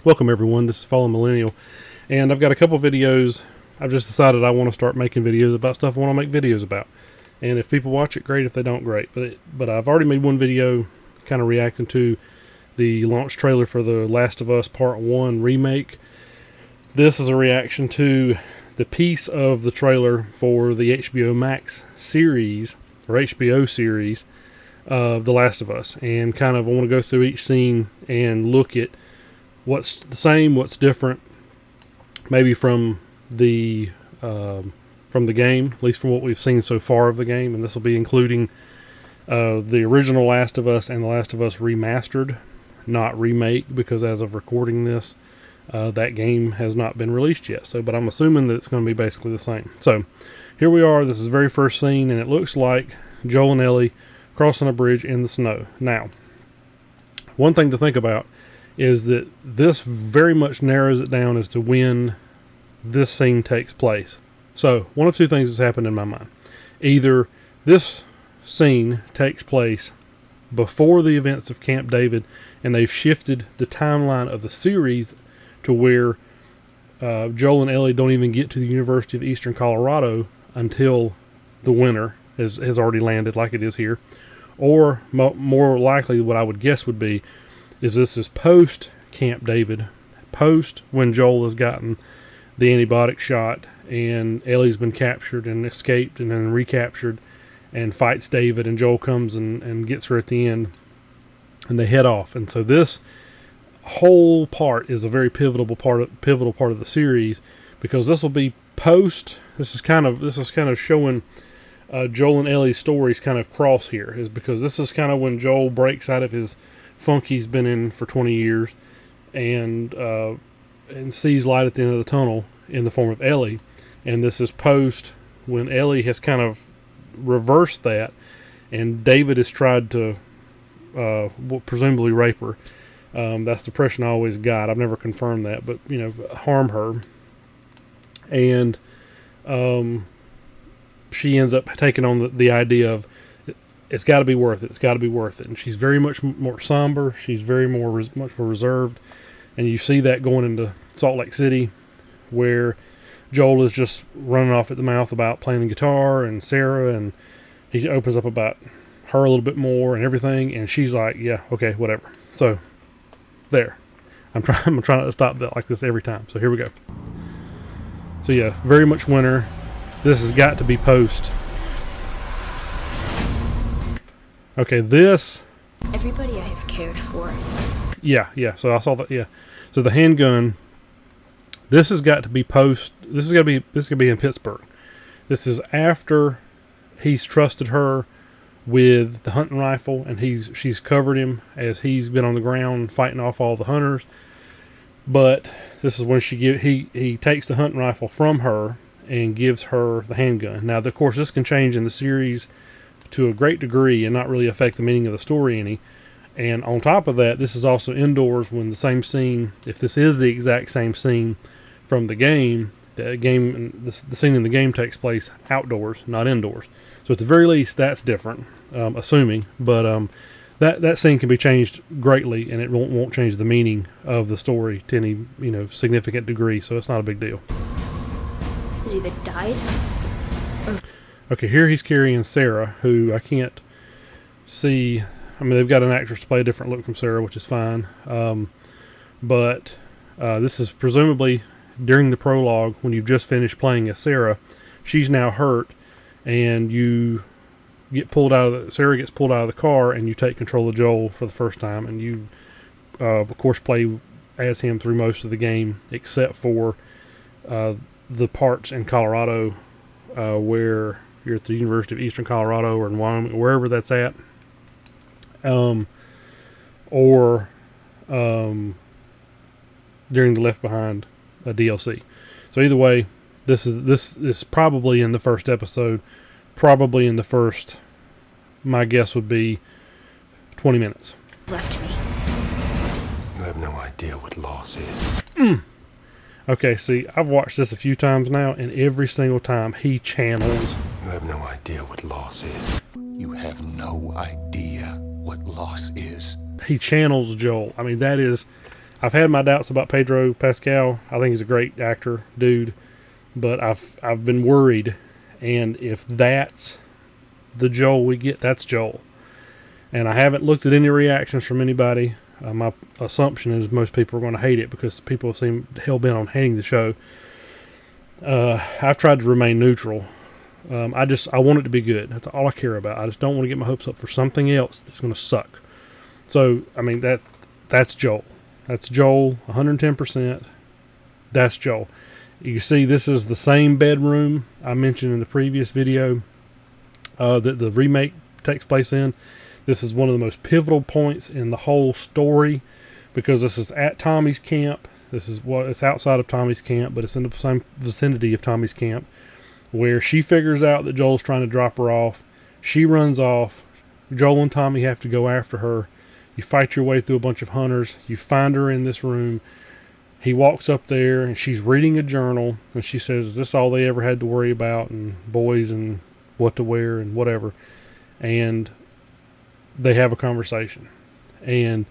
Welcome everyone, this is Fallen Millennial, and I've got a couple videos. I've just decided I want to start making videos about stuff I want to make videos about. And if people watch it, great. If they don't, great. But I've already made one video kind of reacting to the launch trailer for The Last of Us Part 1 remake. This is a reaction to the piece of the trailer for the HBO Max series, or HBO series, of The Last of Us. And kind of I want to go through each scene and look at what's the same, what's different, maybe from the game, at least from what we've seen so far of the game. And this will be including the original Last of Us and The Last of Us Remastered, not remake, because as of recording this, that game has not been released yet. But I'm assuming that it's going to be basically the same. So here we are. This is the very first scene, and it looks like Joel and Ellie crossing a bridge in the snow. Now, one thing to think about is that this very much narrows it down as to when this scene takes place. So one of two things has happened in my mind. Either this scene takes place before the events of Camp David, and they've shifted the timeline of the series to where Joel and Ellie don't even get to the University of Eastern Colorado until the winter has already landed, like it is here. Or more likely, what I would guess would be, is this is post Camp David, post when Joel has gotten the antibiotic shot and Ellie's been captured and escaped and then recaptured and fights David, and Joel comes and gets her at the end, and they head off. And so this whole part is a very pivotal part of the series, because this will be post. This is kind of showing Joel and Ellie's stories kind of cross here, is because this is kind of when Joel breaks out of his funk he's been in for 20 years and sees light at the end of the tunnel in the form of Ellie. And this is post when Ellie has kind of reversed that, and David has tried to presumably rape her. That's the impression I always got. I've never confirmed that, but harm her. And she ends up taking on the idea of, it's got to be worth it. It's got to be worth it. And she's very much more somber. She's much more reserved. And you see that going into Salt Lake City, where Joel is just running off at the mouth about playing the guitar and Sarah, and he opens up about her a little bit more and everything. And she's like, yeah, okay, whatever. So there. I'm trying not to stop that like this every time. So here we go. So yeah, very much winter. This has got to be post. Okay, this... Everybody I have cared for. Yeah, so I saw that, yeah. So the handgun, this has got to be post... This is going to be in Pittsburgh. This is after he's trusted her with the hunting rifle, and she's covered him as he's been on the ground fighting off all the hunters. But this is when he takes the hunting rifle from her and gives her the handgun. Now, of course, this can change in the series to a great degree and not really affect the meaning of the story any. And on top of that, this is also indoors, when the same scene, if this is the exact same scene from the game, the scene in the game takes place outdoors, not indoors. So at the very least, that's different, assuming. But that scene can be changed greatly, and it won't change the meaning of the story to any significant degree. So it's not a big deal. Has either died or... Okay, here he's carrying Sarah, who I can't see. I mean, they've got an actress to play a different look from Sarah, which is fine. But this is presumably during the prologue, when you've just finished playing as Sarah. She's now hurt, and Sarah gets pulled out of the car, and you take control of Joel for the first time, and you, of course, play as him through most of the game, except for the parts in Colorado where you're at the University of Eastern Colorado, or in Wyoming, wherever that's at, or during the Left Behind DLC. So either way, this is probably in the first episode, probably in the first, my guess would be 20 minutes. Left me. You have no idea what loss is. Okay, see, I've watched this a few times now, and every single time he channels... You have no idea what loss is. You have no idea what loss is. He channels Joel. I mean, that is... I've had my doubts about Pedro Pascal. I think he's a great actor, dude, but I've been worried. And if that's the Joel we get, that's Joel. And I haven't looked at any reactions from anybody. My assumption is most people are going to hate it because people seem hell-bent on hating the show. I've tried to remain neutral. I want it to be good. That's all I care about. I just don't want to get my hopes up for something else that's going to suck. So, I mean, that's Joel. That's Joel, 110%. That's Joel. You see, this is the same bedroom I mentioned in the previous video that the remake takes place in. This is one of the most pivotal points in the whole story because this is at Tommy's camp. It's outside of Tommy's camp, but it's in the same vicinity of Tommy's camp, where she figures out that Joel's trying to drop her off. She runs off. Joel and Tommy have to go after her. You fight your way through a bunch of hunters. You find her in this room. He walks up there, and she's reading a journal, and she says, is this all they ever had to worry about, and boys and what to wear and whatever. And they have a conversation. And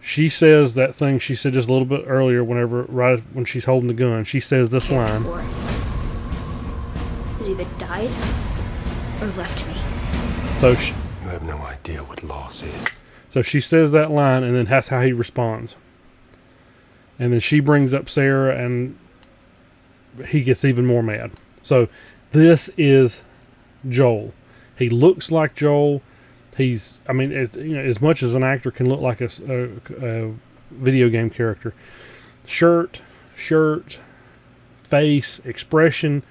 she says that thing she said just a little bit earlier, right when she's holding the gun. She says this line. Has either died or left me. You have no idea what loss is. So she says that line, and then that's how he responds. And then she brings up Sarah, and he gets even more mad. So this is Joel. He looks like Joel. As much as an actor can look like a video game character. Shirt, face, expression,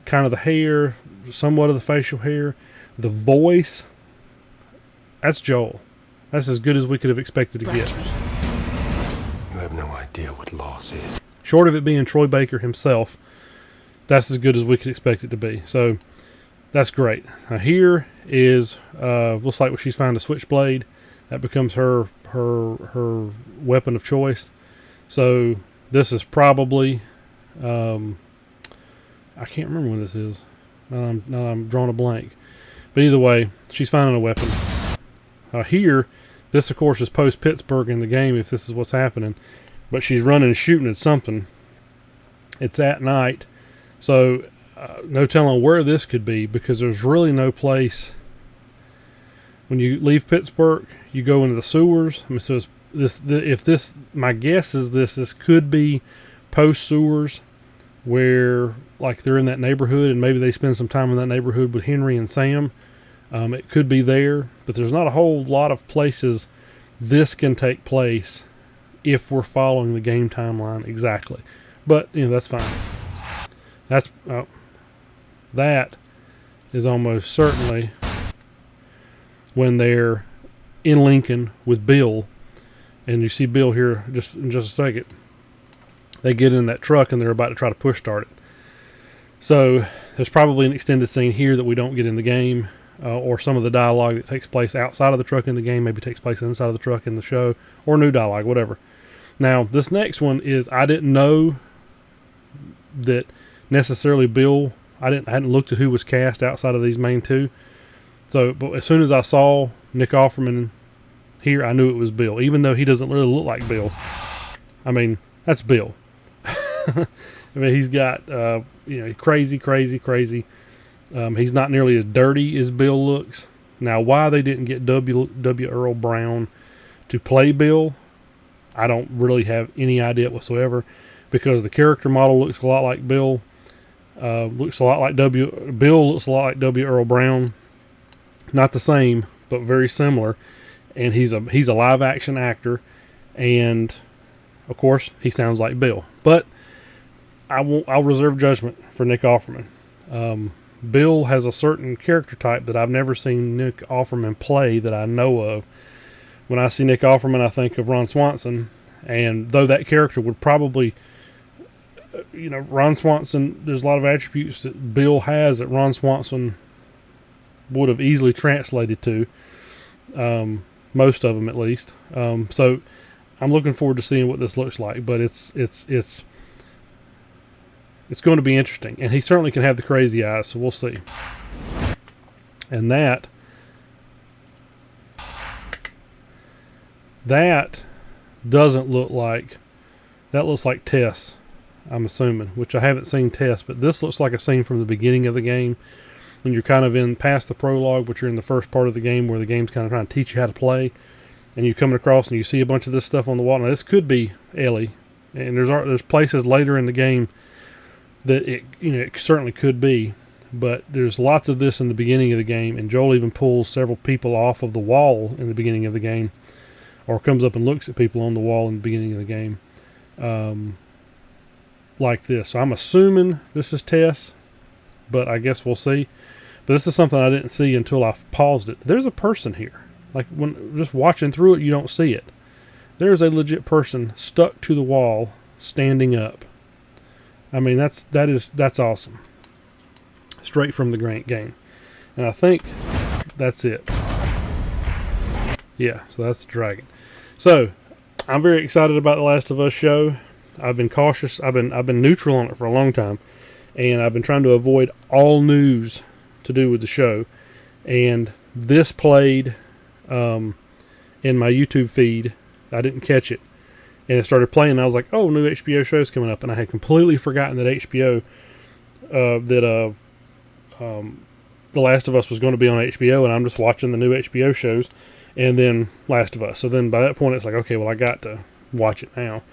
kind of the hair, somewhat of the facial hair, the voice. That's Joel. That's as good as we could have expected to get. You have no idea what loss is. Short of it being Troy Baker himself, that's as good as we could expect it to be. So that's great. Now here is looks like she's found a switchblade. That becomes her weapon of choice. So this is probably I can't remember when this is. Now I'm drawing a blank. But either way, she's finding a weapon. Here, this of course is post Pittsburgh in the game if this is what's happening. But she's running and shooting at something. It's at night. So no telling where this could be because there's really no place. When you leave Pittsburgh, you go into the sewers. I mean, so my guess is this could be post sewers where like they're in that neighborhood and maybe they spend some time in that neighborhood with Henry and Sam. It could be there, but there's not a whole lot of places this can take place if we're following the game timeline exactly. But, that's fine. That is almost certainly when they're in Lincoln with Bill, and you see Bill here in just a second. They get in that truck and they're about to try to push start it. So there's probably an extended scene here that we don't get in the game, or some of the dialogue that takes place outside of the truck in the game maybe takes place inside of the truck in the show, or new dialogue, whatever. Now, this next one is, I didn't know that necessarily Bill, I hadn't looked at who was cast outside of these main two. So, but as soon as I saw Nick Offerman here, I knew it was Bill, even though he doesn't really look like Bill. I mean, that's Bill. I mean, he's got, crazy. He's not nearly as dirty as Bill looks. Now, why they didn't get W. Earl Brown to play Bill, I don't really have any idea whatsoever, because the character model looks a lot like Bill. Bill looks a lot like W. Earl Brown. Not the same, but very similar. And he's a live action actor, and of course he sounds like Bill. But I'll reserve judgment for Nick Offerman. Bill has a certain character type that I've never seen Nick Offerman play that I know of. When I see Nick Offerman, I think of Ron Swanson, and though that character would probably, Ron Swanson, there's a lot of attributes that Bill has that Ron Swanson would have easily translated to, most of them at least. So I'm looking forward to seeing what this looks like, but it's going to be interesting, and he certainly can have the crazy eyes, so we'll see. And that doesn't look like, that looks like Tess, I'm assuming, which I haven't seen Tess, but this looks like a scene from the beginning of the game when you're kind of in past the prologue, but you're in the first part of the game where the game's kind of trying to teach you how to play, and you're coming across and you see a bunch of this stuff on the wall. Now, this could be Ellie, and there's places later in the game that it certainly could be, but there's lots of this in the beginning of the game, and Joel even pulls several people off of the wall in the beginning of the game, or comes up and looks at people on the wall in the beginning of the game, like this. So I'm assuming this is Tess, but I guess we'll see. But this is something I didn't see until I paused it. There's a person here. Like, when just watching through it, you don't see it. There's a legit person stuck to the wall, standing up. I mean, that's awesome. Straight from the Grant game. And I think that's it. Yeah, so that's the dragon. So, I'm very excited about the Last of Us show. I've been cautious. I've been neutral on it for a long time. And I've been trying to avoid all news to do with the show. And this played in my YouTube feed. I didn't catch it. And it started playing, and I was like, oh, new HBO show's coming up. And I had completely forgotten that HBO, The Last of Us was going to be on HBO, and I'm just watching the new HBO shows, and then Last of Us. So then by that point, it's like, okay, well, I got to watch it now.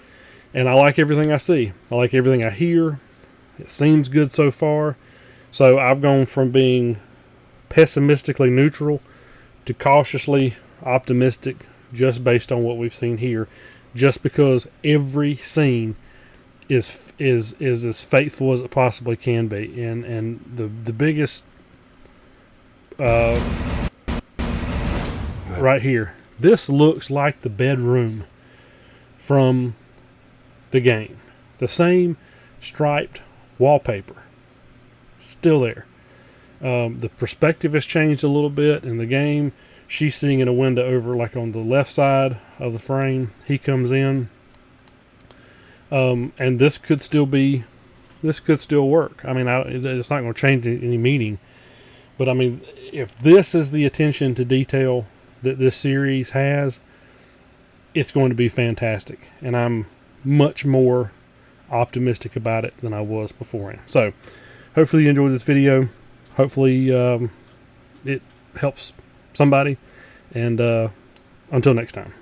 And I like everything I see. I like everything I hear. It seems good so far. So I've gone from being pessimistically neutral to cautiously optimistic, just based on what we've seen here, just because every scene is as faithful as it possibly can be. And the biggest right here, this looks like the bedroom from the game. The same striped wallpaper, still there. The perspective has changed a little bit in the game. She's sitting in a window over, like, on the left side of the frame. He comes in. And this could still work. I mean, it's not going to change any meaning. But, I mean, if this is the attention to detail that this series has, it's going to be fantastic. And I'm much more optimistic about it than I was beforehand. So, hopefully you enjoyed this video. Hopefully it helps somebody. And until next time.